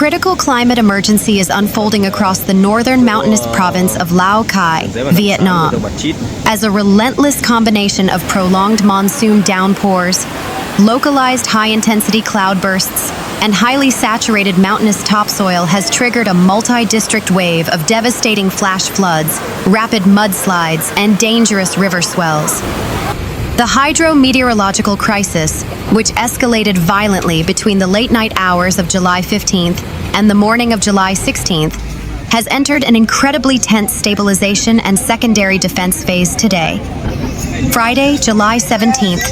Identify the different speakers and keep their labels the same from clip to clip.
Speaker 1: critical climate emergency is unfolding across the northern mountainous province of Lao Cai, Vietnam. As a relentless combination of prolonged monsoon downpours, localized high-intensity cloudbursts, and highly saturated mountainous topsoil has triggered a multi-district wave of devastating flash floods, rapid mudslides, and dangerous river swells. The hydro-meteorological crisis, which escalated violently between the late-night hours of July 15th and the morning of July 16th, has entered an incredibly tense stabilization and secondary defense phase today. Friday, July 17th,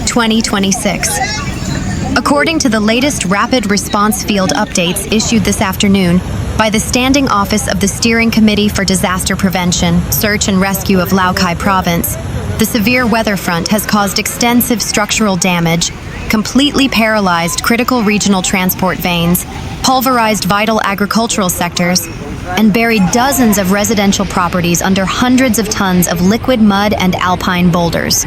Speaker 1: 2026. According to the latest rapid response field updates issued this afternoon by the Standing Office of the Steering Committee for Disaster Prevention, Search and Rescue of Lao Cai Province, the severe weather front has caused extensive structural damage, completely paralyzed critical regional transport veins, pulverized vital agricultural sectors, and buried dozens of residential properties under hundreds of tons of liquid mud and alpine boulders.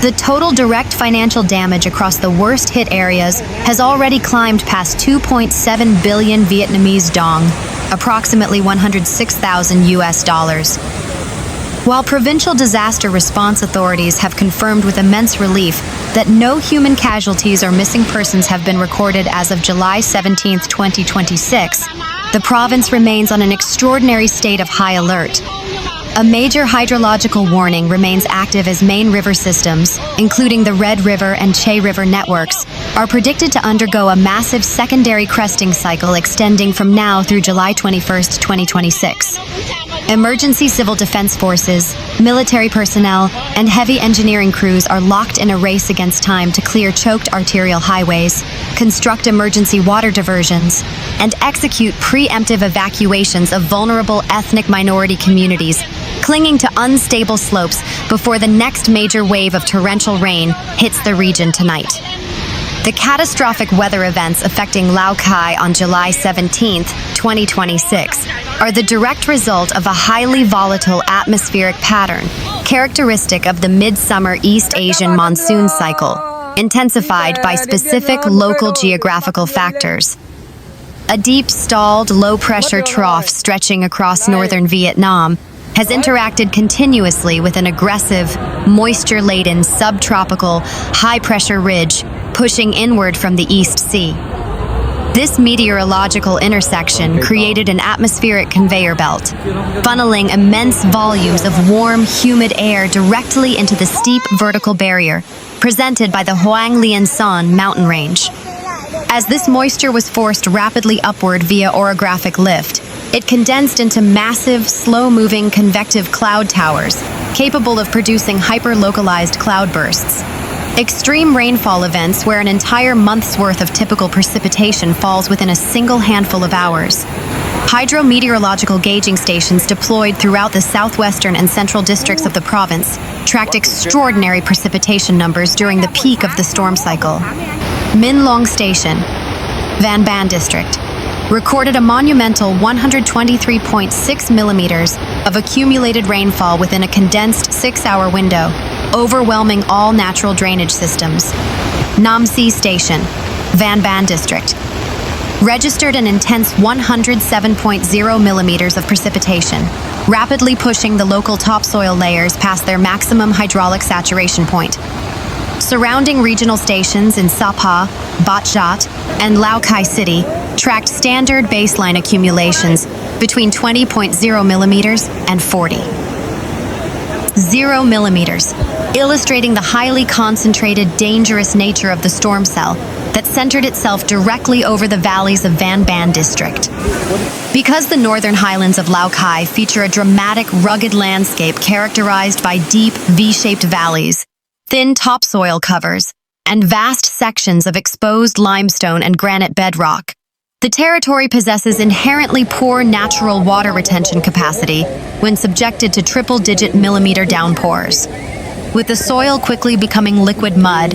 Speaker 1: The total direct financial damage across the worst-hit areas has already climbed past 2.7 billion Vietnamese dong, approximately 106,000 US dollars. While provincial disaster response authorities have confirmed with immense relief that no human casualties or missing persons have been recorded as of July 17, 2026, the province remains on an extraordinary state of high alert. A major hydrological warning remains active as main river systems, including the Red River and Che River networks, are predicted to undergo a massive secondary cresting cycle extending from now through July 21, 2026. Emergency civil defense forces, military personnel, and heavy engineering crews are locked in a race against time to clear choked arterial highways, construct emergency water diversions, and execute preemptive evacuations of vulnerable ethnic minority communities clinging to unstable slopes before the next major wave of torrential rain hits the region tonight. The catastrophic weather events affecting Lao Cai on July 17, 2026, are the direct result of a highly volatile atmospheric pattern characteristic of the midsummer East Asian monsoon cycle, intensified by specific local geographical factors. A deep, stalled, low-pressure trough stretching across northern Vietnam has interacted continuously with an aggressive, moisture-laden subtropical, high-pressure ridge pushing inward from the East Sea. This meteorological intersection created an atmospheric conveyor belt, funneling immense volumes of warm, humid air directly into the steep vertical barrier presented by the Hoang Lian Son mountain range. As this moisture was forced rapidly upward via orographic lift, it condensed into massive, slow-moving convective cloud towers, capable of producing hyper-localized cloudbursts. Extreme rainfall events where an entire month's worth of typical precipitation falls within a single handful of hours. Hydrometeorological gauging stations deployed throughout the southwestern and central districts of the province tracked extraordinary precipitation numbers during the peak of the storm cycle. Minh Luong Station, Van Ban District, recorded a monumental 123.6 millimeters of accumulated rainfall within a condensed 6-hour window, overwhelming all natural drainage systems. Nam Si Station, Van Ban District, registered an intense 107.0 millimeters of precipitation, rapidly pushing the local topsoil layers past their maximum hydraulic saturation point. Surrounding regional stations in Sapa, Bat Jat, and Lao Cai City tracked standard baseline accumulations between 20.0 millimeters and 0 millimeters, illustrating the highly concentrated, dangerous nature of the storm cell that centered itself directly over the valleys of Van Ban District. Because the northern highlands of Lao Cai feature a dramatic, rugged landscape characterized by deep, V-shaped valleys, thin topsoil covers, and vast sections of exposed limestone and granite bedrock, the territory possesses inherently poor natural water retention capacity when subjected to triple-digit millimeter downpours. With the soil quickly becoming liquid mud,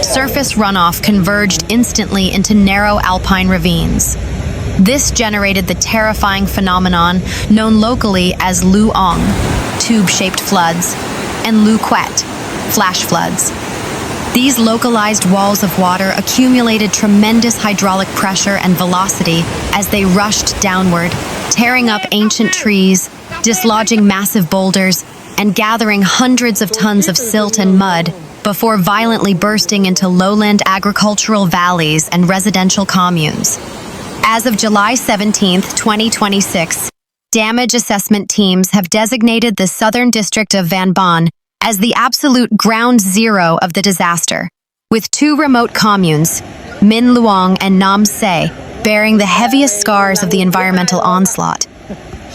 Speaker 1: surface runoff converged instantly into narrow alpine ravines. This generated the terrifying phenomenon known locally as Lu Ong, tube-shaped floods, and Lu Quet, flash floods. These localized walls of water accumulated tremendous hydraulic pressure and velocity as they rushed downward, tearing up ancient trees, dislodging massive boulders, and gathering hundreds of tons of silt and mud before violently bursting into lowland agricultural valleys and residential communes. As of July 17, 2026, damage assessment teams have designated the southern district of Van Bon as the absolute ground zero of the disaster, with two remote communes, Minh Luong and Nam Se, bearing the heaviest scars of the environmental onslaught.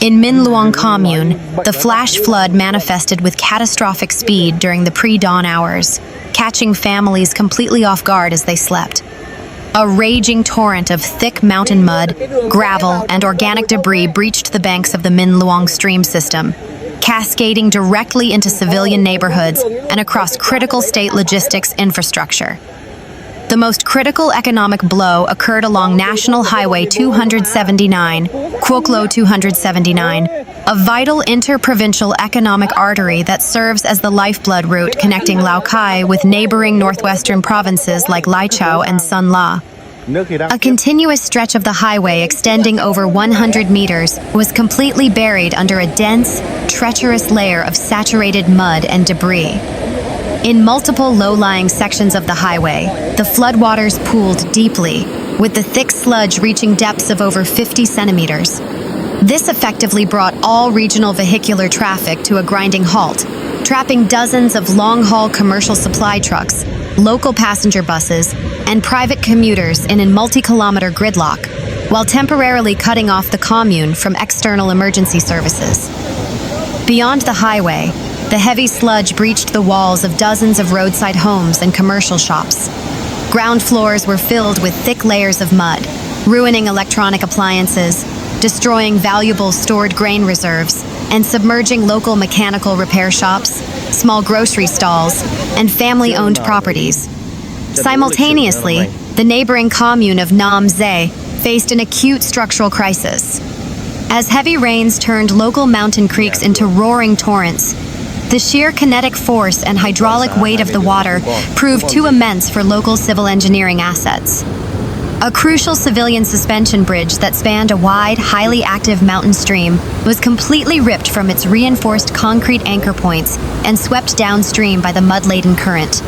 Speaker 1: In Minh Luong Commune, the flash flood manifested with catastrophic speed during the pre-dawn hours, catching families completely off guard as they slept. A raging torrent of thick mountain mud, gravel, and organic debris breached the banks of the Minh Luong stream system, cascading directly into civilian neighborhoods and across critical state logistics infrastructure. The most critical economic blow occurred along National Highway 279, Quoc Lo 279, a vital inter-provincial economic artery that serves as the lifeblood route connecting Lao Cai with neighboring northwestern provinces like Lai Chau and Sun La. A continuous stretch of the highway extending over 100 meters was completely buried under a dense, treacherous layer of saturated mud and debris. In multiple low-lying sections of the highway, the floodwaters pooled deeply, with the thick sludge reaching depths of over 50 centimeters. This effectively brought all regional vehicular traffic to a grinding halt, trapping dozens of long-haul commercial supply trucks, local passenger buses, and private commuters in a multi-kilometer gridlock, while temporarily cutting off the commune from external emergency services. Beyond the highway, the heavy sludge breached the walls of dozens of roadside homes and commercial shops. Ground floors were filled with thick layers of mud, ruining electronic appliances, destroying valuable stored grain reserves, and submerging local mechanical repair shops, small grocery stalls, and family-owned properties. Simultaneously, the neighboring commune of Nam Se faced an acute structural crisis. As heavy rains turned local mountain creeks into roaring torrents, the sheer kinetic force and hydraulic weight of the water proved too immense for local civil engineering assets. A crucial civilian suspension bridge that spanned a wide, highly active mountain stream was completely ripped from its reinforced concrete anchor points and swept downstream by the mud-laden current.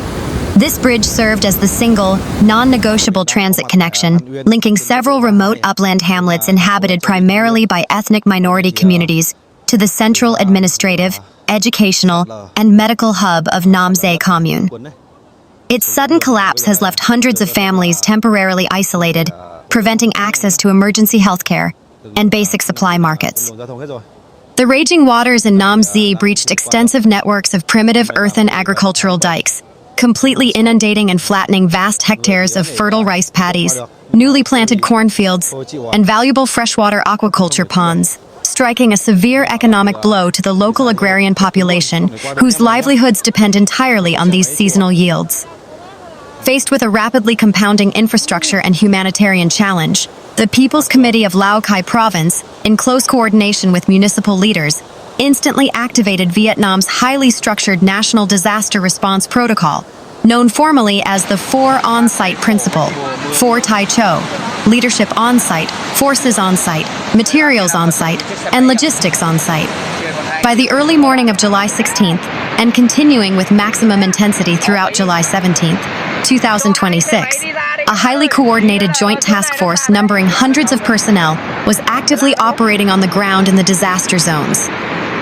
Speaker 1: This bridge served as the single, non-negotiable transit connection, linking several remote upland hamlets inhabited primarily by ethnic minority communities to the central administrative, educational, and medical hub of Nam Se Commune. Its sudden collapse has left hundreds of families temporarily isolated, preventing access to emergency healthcare and basic supply markets. The raging waters in Nam Se breached extensive networks of primitive earthen agricultural dikes, completely inundating and flattening vast hectares of fertile rice paddies, newly planted cornfields, and valuable freshwater aquaculture ponds, striking a severe economic blow to the local agrarian population, whose livelihoods depend entirely on these seasonal yields. Faced with a rapidly compounding infrastructure and humanitarian challenge, the People's Committee of Lao Cai Province, in close coordination with municipal leaders, instantly activated Vietnam's highly structured National Disaster Response Protocol, known formally as the 4 On-Site Principle, 4 Tai Cho, leadership on-site, forces on-site, materials on-site, and logistics on-site. By the early morning of July 16th, and continuing with maximum intensity throughout July 17th, 2026, a highly coordinated joint task force numbering hundreds of personnel was actively operating on the ground in the disaster zones.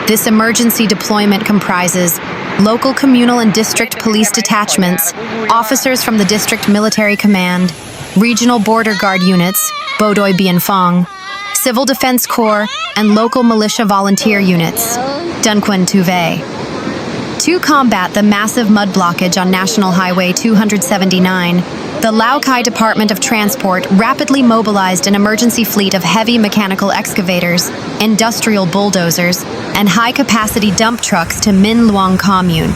Speaker 1: This emergency deployment comprises local communal and district police detachments, officers from the district military command, regional border guard units, Bộ đội Biên phòng, civil defense corps, and local militia volunteer units, Dân quân tự vệ. To combat the massive mud blockage on National Highway 279, the Lao Cai Department of Transport rapidly mobilized an emergency fleet of heavy mechanical excavators, industrial bulldozers, and high-capacity dump trucks to Minh Luong Commune.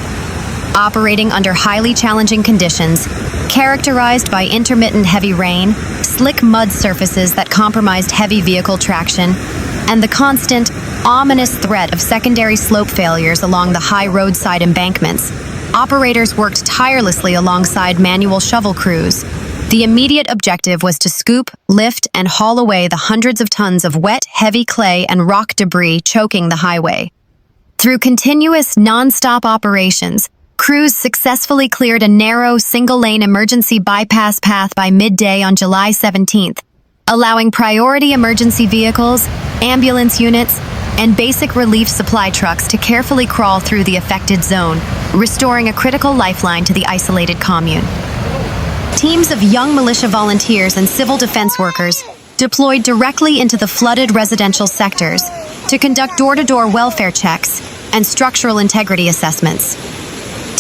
Speaker 1: Operating under highly challenging conditions, characterized by intermittent heavy rain, slick mud surfaces that compromised heavy vehicle traction, and the constant, ominous threat of secondary slope failures along the high roadside embankments, Operators worked tirelessly alongside manual shovel crews. The immediate objective was to scoop, lift, and haul away the hundreds of tons of wet, heavy clay and rock debris choking the highway. Through continuous, non-stop operations, crews successfully cleared a narrow, single-lane emergency bypass path by midday on July 17th, allowing priority emergency vehicles, ambulance units, and basic relief supply trucks to carefully crawl through the affected zone, restoring a critical lifeline to the isolated commune. Teams of young militia volunteers and civil defense workers deployed directly into the flooded residential sectors to conduct door-to-door welfare checks and structural integrity assessments.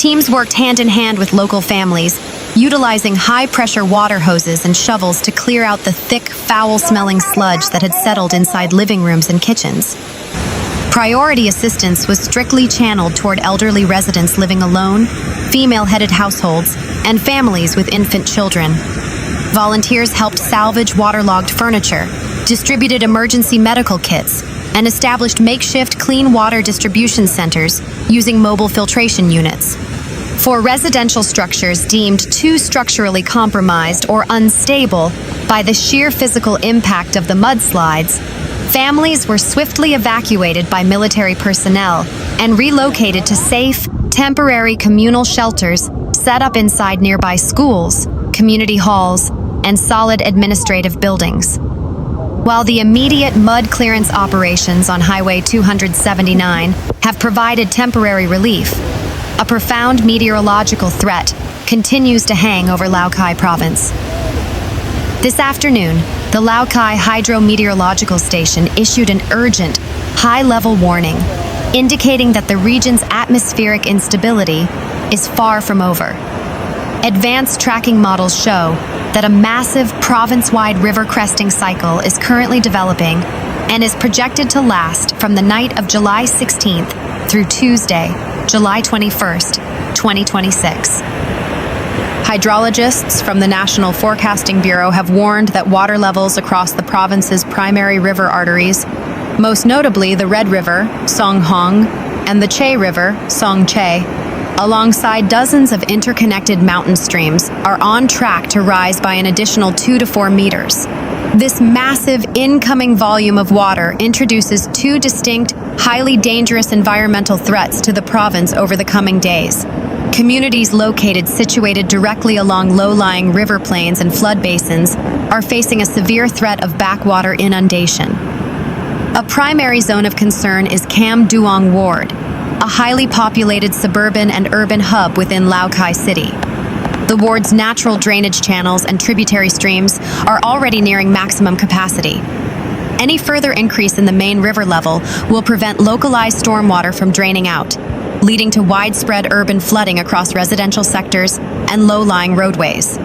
Speaker 1: Teams worked hand-in-hand with local families, utilizing high-pressure water hoses and shovels to clear out the thick, foul-smelling sludge that had settled inside living rooms and kitchens. Priority assistance was strictly channeled toward elderly residents living alone, female-headed households, and families with infant children. Volunteers helped salvage waterlogged furniture, distributed emergency medical kits, and established makeshift clean water distribution centers using mobile filtration units. For residential structures deemed too structurally compromised or unstable by the sheer physical impact of the mudslides, families were swiftly evacuated by military personnel and relocated to safe, temporary communal shelters set up inside nearby schools, community halls, and solid administrative buildings. While the immediate mud clearance operations on Highway 279 have provided temporary relief, a profound meteorological threat continues to hang over Lao Cai province. This afternoon, the Lao Cai Hydrometeorological Station issued an urgent, high-level warning, indicating that the region's atmospheric instability is far from over. Advanced tracking models show that a massive province-wide river cresting cycle is currently developing and is projected to last from the night of July 16th through Tuesday, July 21st, 2026. Hydrologists from the National Forecasting Bureau have warned that water levels across the province's primary river arteries, most notably the Red River, Song Hong, and the Che River, Song Che, alongside dozens of interconnected mountain streams, are on track to rise by an additional 2 to 4 meters. This massive incoming volume of water introduces two distinct, highly dangerous environmental threats to the province over the coming days. Communities situated directly along low-lying river plains and flood basins are facing a severe threat of backwater inundation. A primary zone of concern is Cam Duong Ward, a highly populated suburban and urban hub within Lao Cai City. The ward's natural drainage channels and tributary streams are already nearing maximum capacity. Any further increase in the main river level will prevent localized stormwater from draining out, leading to widespread urban flooding across residential sectors and low-lying roadways.